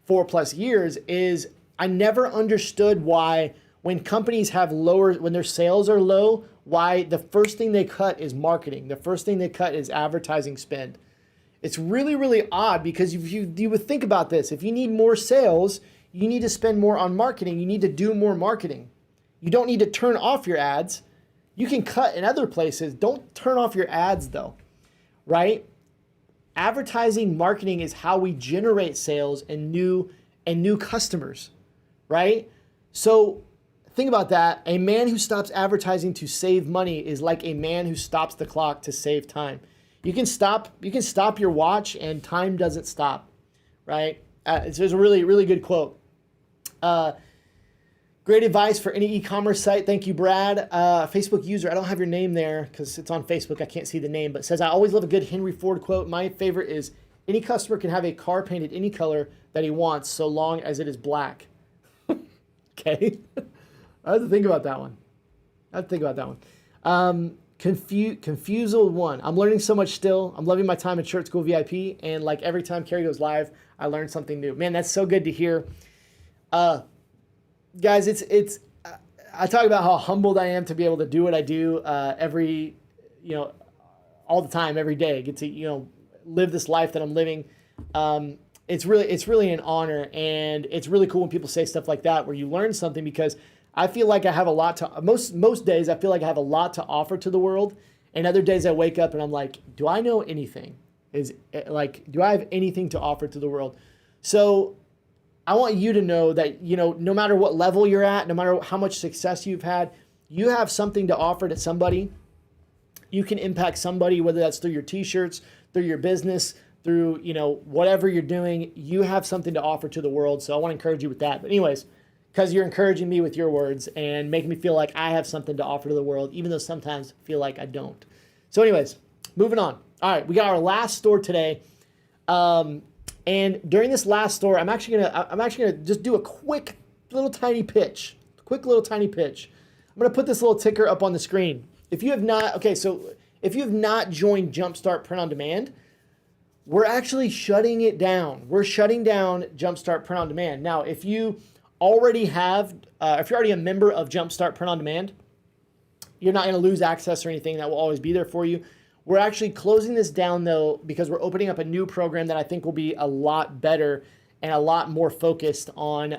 4+ years, is I never understood why when companies have when their sales are low, why the first thing they cut is marketing. The first thing they cut is advertising spend. It's really, really odd, because if you would think about this, if you need more sales, you need to spend more on marketing. You need to do more marketing. You don't need to turn off your ads. You can cut in other places. Don't turn off your ads though, right? Advertising marketing is how we generate sales and new customers, right? So think about that. A man who stops advertising to save money is like a man who stops the clock to save time. You can stop your watch and time doesn't stop, right? It's a really, really good quote. Great advice for any e-commerce site. Thank you, Brad. Facebook user, I don't have your name there because it's on Facebook. I can't see the name, but it says, I always love a good Henry Ford quote. My favorite is, any customer can have a car painted any color that he wants so long as it is black. Okay. I have to think about that one. Confusal one. I'm learning so much still. I'm loving my time at Shirt School VIP, and like every time Carrie goes live, I learn something new. Man, that's so good to hear. Guys, I talk about how humbled I am to be able to do what I do all the time, every day. I get to, live this life that I'm living. It's really an honor, and it's really cool when people say stuff like that, where you learn something, because I feel like I have a lot to, most days I feel like I have a lot to offer to the world, and other days I wake up and I'm like, do I know anything? Do I have anything to offer to the world? So I want you to know that, no matter what level you're at, no matter how much success you've had, you have something to offer to somebody. You can impact somebody, whether that's through your t-shirts, through your business, through, whatever you're doing. You have something to offer to the world. So I want to encourage you with that. But anyways, because you're encouraging me with your words and making me feel like I have something to offer to the world, even though sometimes I feel like I don't. So anyways, moving on. All right, we got our last store today. And during this last store, I'm actually gonna just do a quick little tiny pitch. I'm gonna put this little ticker up on the screen. If you have not joined Jumpstart Print on Demand, we're actually shutting it down. We're shutting down Jumpstart Print on Demand. Now, if you're already a member of Jumpstart Print on Demand, you're not gonna lose access or anything. That will always be there for you. We're actually closing this down, though, because we're opening up a new program that I think will be a lot better and a lot more focused on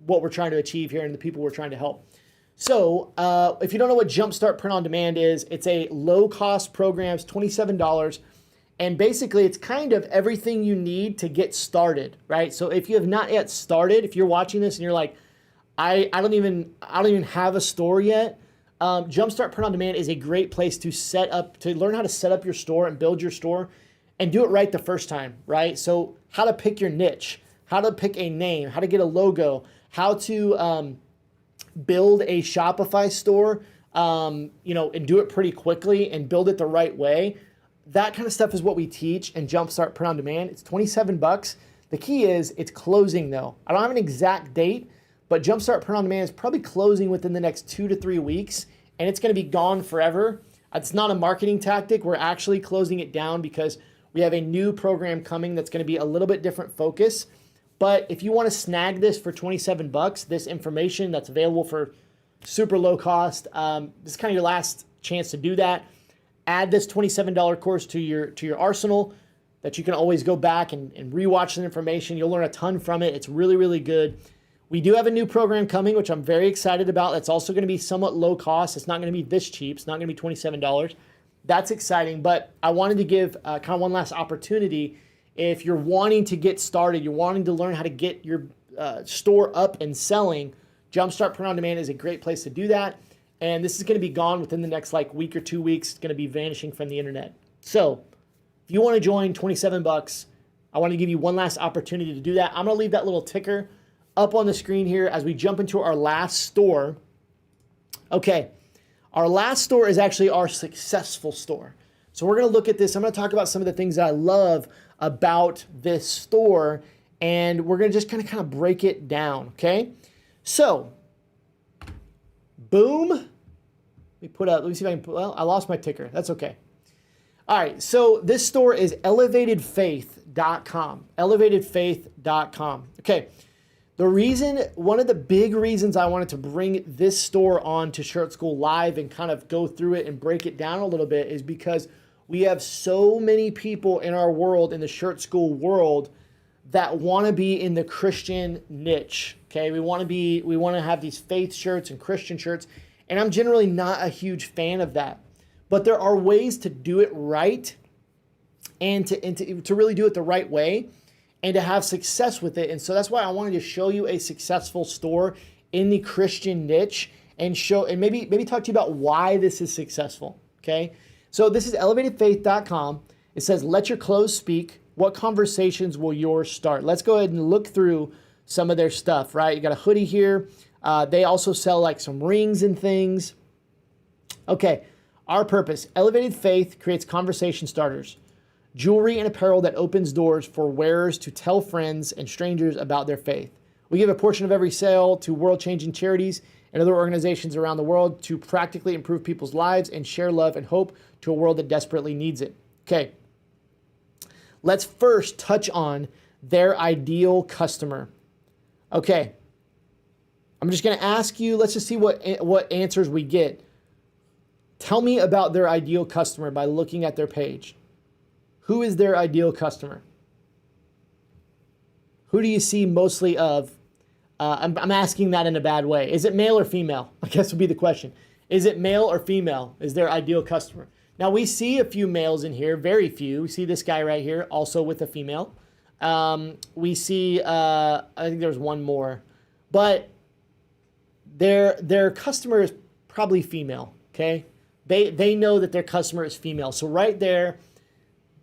what we're trying to achieve here and the people we're trying to help. So if you don't know what Jumpstart Print on Demand is, it's a low-cost program. It's $27. And basically, it's kind of everything you need to get started, right? So if you have not yet started, if you're watching this and you're like, I don't even have a store yet, Jumpstart Print on Demand is a great place to learn how to set up your store and build your store and do it right the first time, right? So how to pick your niche, how to pick a name, how to get a logo, how to build a Shopify store, and do it pretty quickly and build it the right way. That kind of stuff is what we teach in Jumpstart Print on Demand. It's $27. The key is it's closing though. I don't have an exact date, but Jumpstart Print on Demand is probably closing within the next 2 to 3 weeks, and it's going to be gone forever. It's not a marketing tactic. We're actually closing it down because we have a new program coming that's going to be a little bit different focus. But if you want to snag this for $27, this information that's available for super low cost, this is kind of your last chance to do that. Add this $27 course to your arsenal that you can always go back and rewatch the information. You'll learn a ton from it. It's really, really good. We do have a new program coming, which I'm very excited about. That's also going to be somewhat low cost. It's not going to be this cheap. It's not going to be $27. That's exciting, but I wanted to give kind of one last opportunity. If you're wanting to get started, you're wanting to learn how to get your store up and selling, Jumpstart Print on Demand is a great place to do that. And this is going to be gone within the next week or 2 weeks. It's going to be vanishing from the internet. So if you want to join, $27, I want to give you one last opportunity to do that. I'm going to leave that little ticker up on the screen here as we jump into our last store. Okay, our last store is actually our successful store. So we're going to look at this. I'm going to talk about some of the things that I love about this store, and we're going to just kind of break it down, okay? So, boom. Let let me see if I can, well, I lost my ticker. That's okay. All right, so this store is elevatedfaith.com. Elevatedfaith.com. Okay, one of the big reasons I wanted to bring this store on to Shirt School Live and kind of go through it and break it down a little bit is because we have so many people in our world, in the Shirt School world, that want to be in the Christian niche. Okay, we want to have these faith shirts and Christian shirts, and I'm generally not a huge fan of that. But there are ways to do it right and to really do it the right way and to have success with it. And so that's why I wanted to show you a successful store in the Christian niche and maybe talk to you about why this is successful. Okay. So this is elevatedfaith.com. It says, let your clothes speak. What conversations will yours start? Let's go ahead and look through some of their stuff, right? You got a hoodie here. They also sell like some rings and things. Okay. Our purpose, Elevated Faith creates conversation starters, jewelry and apparel that opens doors for wearers to tell friends and strangers about their faith. We give a portion of every sale to world-changing charities and other organizations around the world to practically improve people's lives and share love and hope to a world that desperately needs it. Okay, let's first touch on their ideal customer. Okay, I'm just going to ask you, let's just see what answers we get. Tell me about their ideal customer by looking at their page. Who is their ideal customer? Who do you see mostly of? I'm asking that in a bad way. Is it male or female? I guess would be the question. Is it male or female is their ideal customer? Now, we see a few males in here, very few. We see this guy right here, also with a female. We see, I think there's one more. But their customer is probably female, okay? They know that their customer is female. So right there,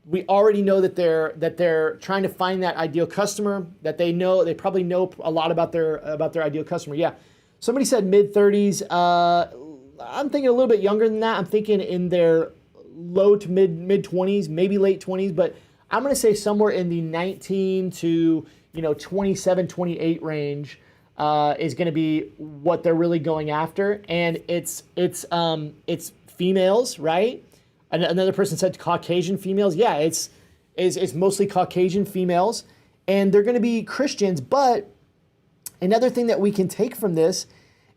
we already know that they're trying to find that ideal customer, that they probably know a lot about their ideal customer. Yeah. Somebody said mid-30s. I'm thinking a little bit younger than that. I'm thinking in their low to mid-20s, maybe late 20s, but I'm going to say somewhere in the 19 to 27, 28 range is going to be what they're really going after. And it's females, right? Another person said Caucasian females. Yeah, it's mostly Caucasian females, and they're going to be Christians. But another thing that we can take from this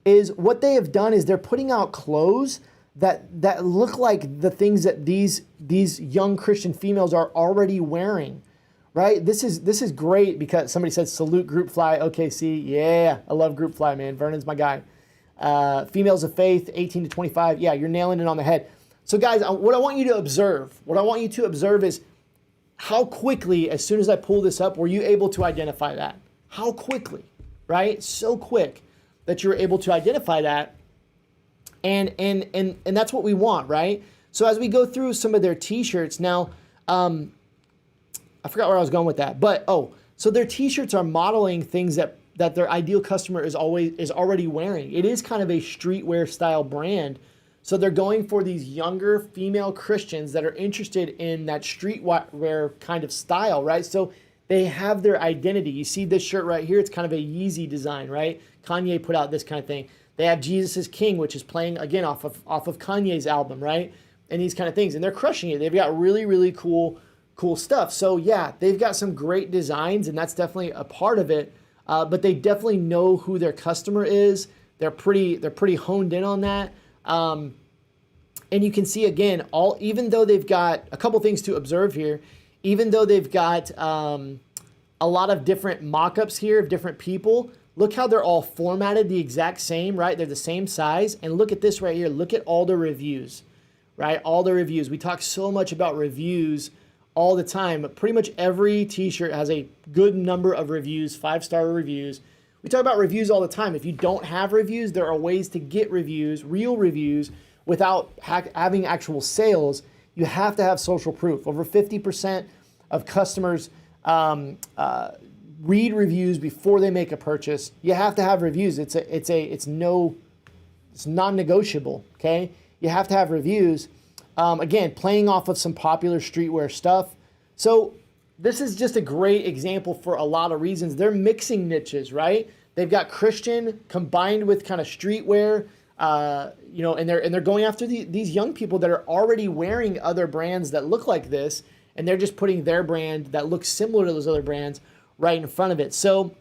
is what they have done is they're putting out clothes that look like the things that these young Christian females are already wearing, right? This is great because somebody said salute Group Fly OKC. Yeah, I love Group Fly, man. Vernon's my guy. Females of faith, 18 to 25. Yeah, you're nailing it on the head. So guys, what I want you to observe is how quickly, as soon as I pull this up, were you able to identify that? How quickly, right? So quick that you're able to identify that. And that's what we want, right? So as we go through some of their t-shirts now, I forgot where I was going with that, but so their t-shirts are modeling things that their ideal customer is already wearing. It is kind of a streetwear style brand. So they're going for these younger female Christians that are interested in that streetwear kind of style, right? So they have their identity. You see this shirt right here, it's kind of a Yeezy design, right? Kanye put out this kind of thing. They have Jesus is King, which is playing again off of Kanye's album, right? And these kind of things. And they're crushing it. They've got really, really cool stuff. So yeah, they've got some great designs, and that's definitely a part of it. But they definitely know who their customer is. They're pretty honed in on that. And you can see again, even though they've got a couple things to observe here, even though they've got a lot of different mock-ups here of different people, look how they're all formatted the exact same, right? They're the same size. And look at this right here. Look at all the reviews, right? All the reviews. We talk so much about reviews all the time. But pretty much every t-shirt has a good number of reviews, 5-star reviews. We talk about reviews all the time. If you don't have reviews, there are ways to get reviews, real reviews, without having actual sales. You have to have social proof. Over 50% of customers read reviews before they make a purchase. You have to have reviews. It's non-negotiable. Okay, you have to have reviews. Again, playing off of some popular streetwear stuff. So this is just a great example for a lot of reasons. They're mixing niches, right? They've got Christian combined with kind of streetwear. You know, and they're going after these young people that are already wearing other brands that look like this, and they're just putting their brand that looks similar to those other brands right in front of it. So,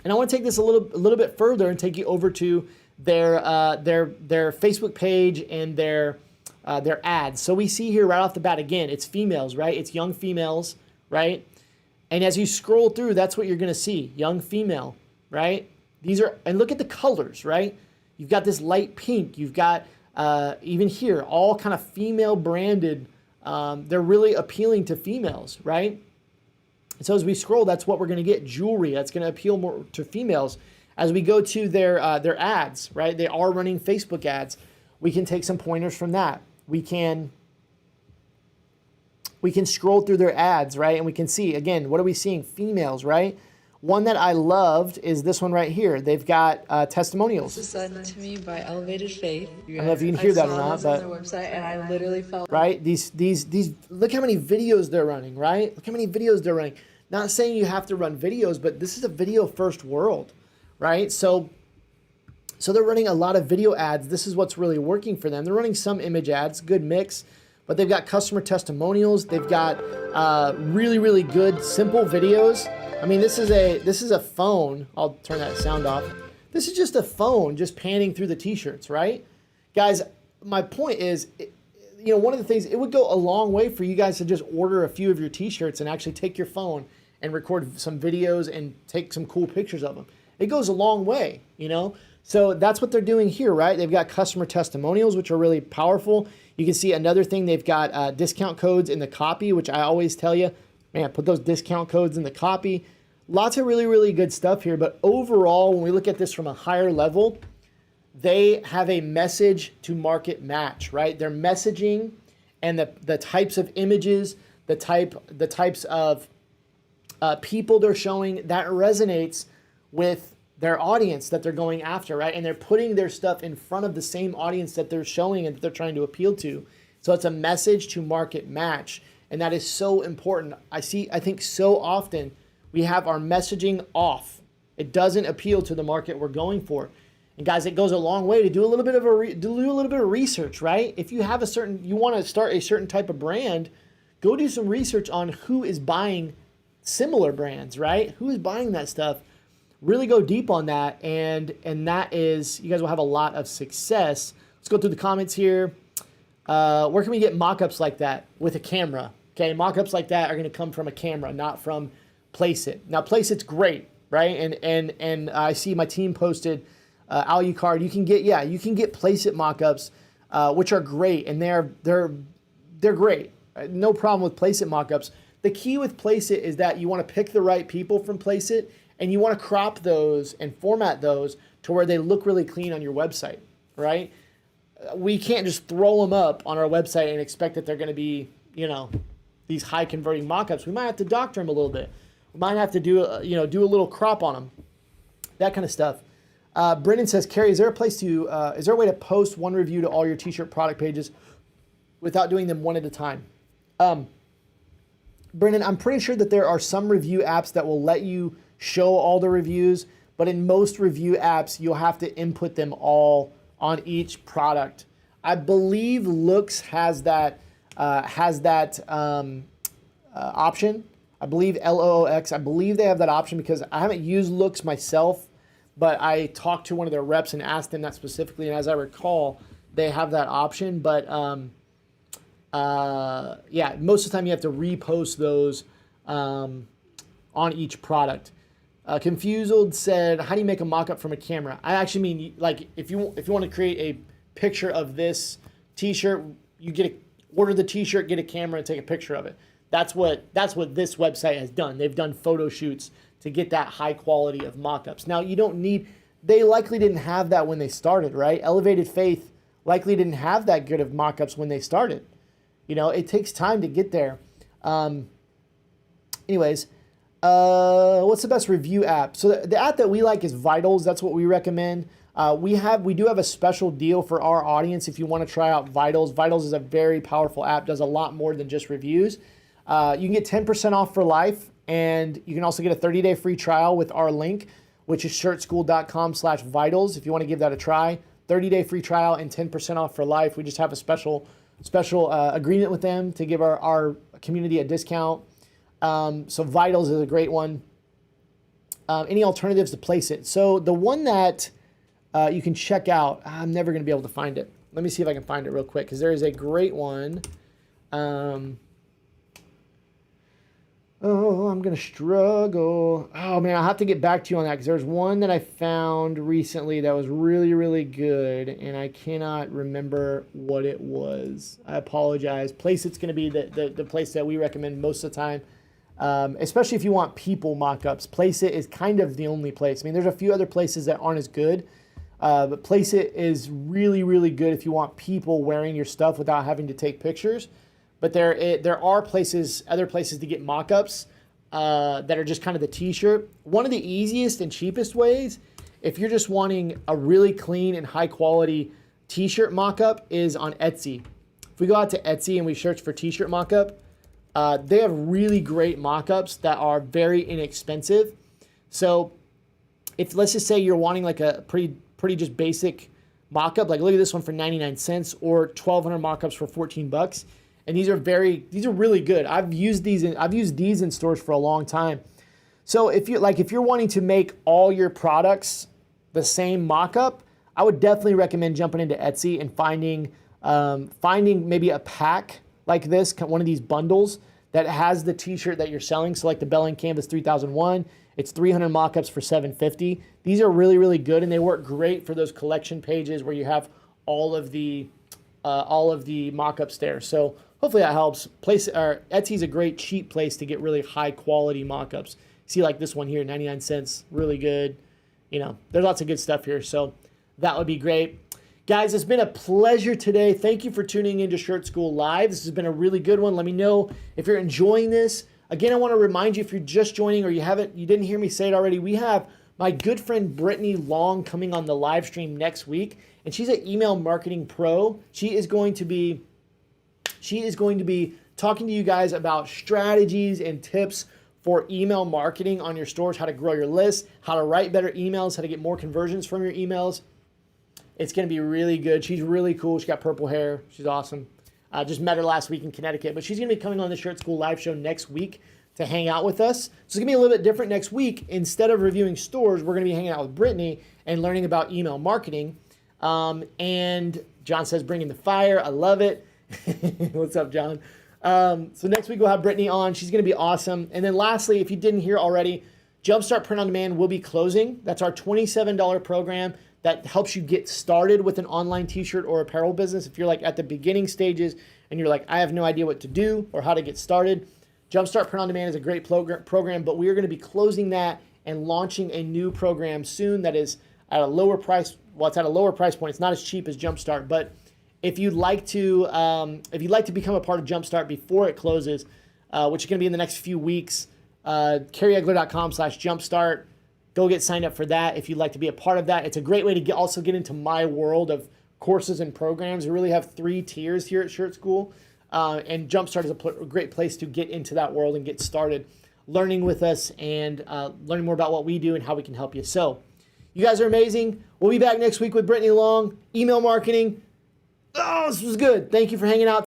and I want to take this a little bit further and take you over to their Facebook page and their ads. So we see here right off the bat, again, it's females, right? It's young females, right? And as you scroll through, that's what you're going to see, young female, right? These are, and look at the colors, right? You've got this light pink. You've got, even here, all kind of female branded. They're really appealing to females, right? And so as we scroll, that's what we're going to get. Jewelry, that's going to appeal more to females. As we go to their ads, right? They are running Facebook ads. We can take some pointers from that. We can scroll through their ads, right? And we can see, again, what are we seeing? Females, right? One that I loved is this one right here. They've got testimonials. This was sent to me by Elevated Faith. I don't know if you can hear that or not, but on their website, and I literally felt right. These look how many videos they're running, right? Look how many videos they're running. Not saying you have to run videos, but this is a video first world, right? So they're running a lot of video ads. This is what's really working for them. They're running some image ads, good mix, but they've got customer testimonials. They've got really, really good, simple videos. I mean, this is a phone. I'll turn that sound off. This is just a phone just panning through the t-shirts, right? Guys, my point is, you know, one of the things, it would go a long way for you guys to just order a few of your t-shirts and actually take your phone and record some videos and take some cool pictures of them. It goes a long way, you know? So that's what they're doing here, right? They've got customer testimonials, which are really powerful. You can see another thing, they've got discount codes in the copy, which I always tell you, man, put those discount codes in the copy. Lots of really, really good stuff here. But overall, when we look at this from a higher level, they have a message to market match, right? Their messaging and the types of images, the types of people they're showing, that resonates with their audience that they're going after, right? And they're putting their stuff in front of the same audience that they're showing and that they're trying to appeal to. So it's a message to market match. And that is so important. I think so often we have our messaging off. It doesn't appeal to the market we're going for. And guys, it goes a long way to do a little bit of research, right? If you have you want to start a certain type of brand, go do some research on who is buying similar brands, right? Who is buying that stuff? Really go deep on that, and that is, you guys will have a lot of success. Let's go through the comments here. Where can we get mock-ups like that with a camera? Okay, mock-ups like that are going to come from a camera, not from Place It. Now, Place It's great, right? And I see my team posted Alucard. You can get Place It mock-ups, which are great, and they're great. No problem with Place It mock-ups. The key with Place It is that you want to pick the right people from Place It, and you want to crop those and format those to where they look really clean on your website, right? We can't just throw them up on our website and expect that they're going to be, you know, these high converting mock-ups. We might have to doctor them a little bit. We might have to do a little crop on them, that kind of stuff. Brendan says, Carrie, is there a way to post one review to all your t-shirt product pages without doing them one at a time? Brendan, I'm pretty sure that there are some review apps that will let you show all the reviews, but in most review apps, you'll have to input them all on each product. I believe Looks has that option. I believe LOOX. I believe they have that option because I haven't used Looks myself, but I talked to one of their reps and asked them that specifically, and as I recall, they have that option. But yeah, most of the time you have to repost those on each product. Confused said, how do you make a mock-up from a camera? I actually mean, like, if you want to create a picture of this t-shirt, you order the t-shirt, get a camera, and take a picture of it. That's what this website has done. They've done photo shoots to get that high quality of mock-ups. Now, they likely didn't have that when they started, right? Elevated Faith likely didn't have that good of mock-ups when they started. You know, it takes time to get there. Anyways, what's the best review app? So the app that we like is Vitals. That's what we recommend. We do have a special deal for our audience if you want to try out Vitals. Vitals is a very powerful app, does a lot more than just reviews. You can get 10% off for life, and you can also get a 30-day free trial with our link, which is shirtschool.com/vitals if you want to give that a try. 30-day free trial and 10% off for life. We just have a special agreement with them to give our community a discount. So Vitals is a great one. Any alternatives to place it? So the one that you can check out, I'm never going to be able to find it. Let me see if I can find it real quick, because there is a great one. Oh, I'm going to struggle. Oh, man, I'll have to get back to you on that, because there's one that I found recently that was really, really good, and I cannot remember what it was. I apologize. Place It's going to be the place that we recommend most of the time, especially if you want people mock-ups. Place It is kind of the only place. I mean, there's a few other places that aren't as good, but Place It is really, really good if you want people wearing your stuff without having to take pictures. But there are other places to get mock-ups that are just kind of the t-shirt. One of the easiest and cheapest ways, if you're just wanting a really clean and high quality t-shirt mock-up, is on Etsy. If we go out to Etsy and we search for t-shirt mock-up, they have really great mock-ups that are very inexpensive. So if, let's just say you're wanting like a pretty just basic mock-up, like look at this one for 99 cents or 1,200 mock-ups for 14 bucks. And these are really good. I've used these in stores for a long time. So if you're wanting to make all your products the same mock-up, I would definitely recommend jumping into Etsy and finding maybe a pack like this, one of these bundles that has the t-shirt that you're selling. So like the Bell & Canvas 3001, it's 300 mock-ups for $7.50. These are really, really good, and they work great for those collection pages where you have all of the mock-ups there. So hopefully that helps. Etsy is a great cheap place to get really high quality mock-ups. See like this one here, 99 cents, really good. You know, there's lots of good stuff here, so that would be great. Guys, it's been a pleasure today. Thank you for tuning into Shirt School Live. This has been a really good one. Let me know if you're enjoying this. Again, I want to remind you, if you're just joining or you didn't hear me say it already, we have my good friend Brittany Long coming on the live stream next week, and she's an email marketing pro. She is going to be talking to you guys about strategies and tips for email marketing on your stores, how to grow your list, how to write better emails, how to get more conversions from your emails. It's going to be really good. She's really cool. She's got purple hair. She's awesome. Just met her last week in Connecticut, but she's going to be coming on the Shirt School live show next week to hang out with us. So it's going to be a little bit different next week. Instead of reviewing stores, we're going to be hanging out with Brittany and learning about email marketing. And John says, bringing the fire. I love it. What's up, John? So next week we'll have Brittany on. She's going to be awesome. And then lastly, if you didn't hear already, Jumpstart Print on Demand will be closing. That's our $27 program that helps you get started with an online t-shirt or apparel business. If you're like at the beginning stages and you're like, I have no idea what to do or how to get started, Jumpstart Print on Demand is a great program, but we are going to be closing that and launching a new program soon that is at a lower price. Well, it's at a lower price point. It's not as cheap as Jumpstart, but if you'd like to become a part of Jumpstart before it closes, which is going to be in the next few weeks, carrieegler.com/jumpstart. Go get signed up for that if you'd like to be a part of that. It's a great way to also get into my world of courses and programs. We really have 3 tiers here at Shirt School, and Jumpstart is a great place to get into that world and get started learning with us and learning more about what we do and how we can help you. So you guys are amazing. We'll be back next week with Brittany Long, email marketing. Oh, this was good. Thank you for hanging out.